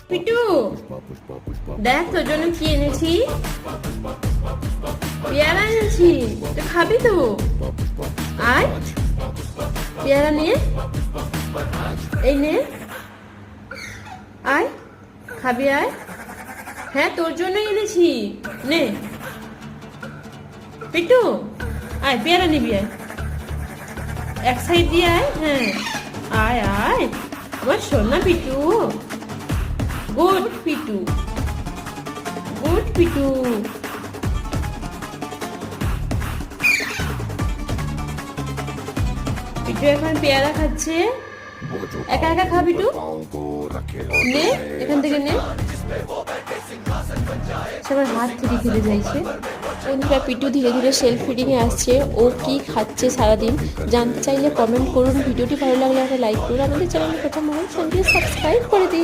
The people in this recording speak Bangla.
পিটু, দেখ তোর জন্য কি এনেছি। পেয়ারা এনেছি, তুই খাবি তো? আয়, পেয়ারা নিয়ে, এই নে, আয়, খাবি আয়। হ্যাঁ, তোর জন্যই এনেছি, নে। পিটু, আয়, পেয়ারা নিবি আয়, এক সাইড দিয়ে আয়। হ্যাঁ, আয় আয়, আমার সোনা পিটু, গুড পিটু, গুড পিটু। পিটু এখন পেয়ারা খাচ্ছে, একা একা খা পিটু, নে এখান থেকে নে। সবার হাত থেকে খেতে চাইছে। বন্ধুরা, পিটু ধীরে ধীরে সেলফ ফিডিংয়ে আসছে। ও কি খাচ্ছে সারাদিন জানতে চাইলে কমেন্ট করুন। ভিডিওটি ভালো লাগলে একটা লাইক করুন। আমাদের চ্যানেলে প্রথম হলে চ্যানেলটি সাবস্ক্রাইব করে দিন।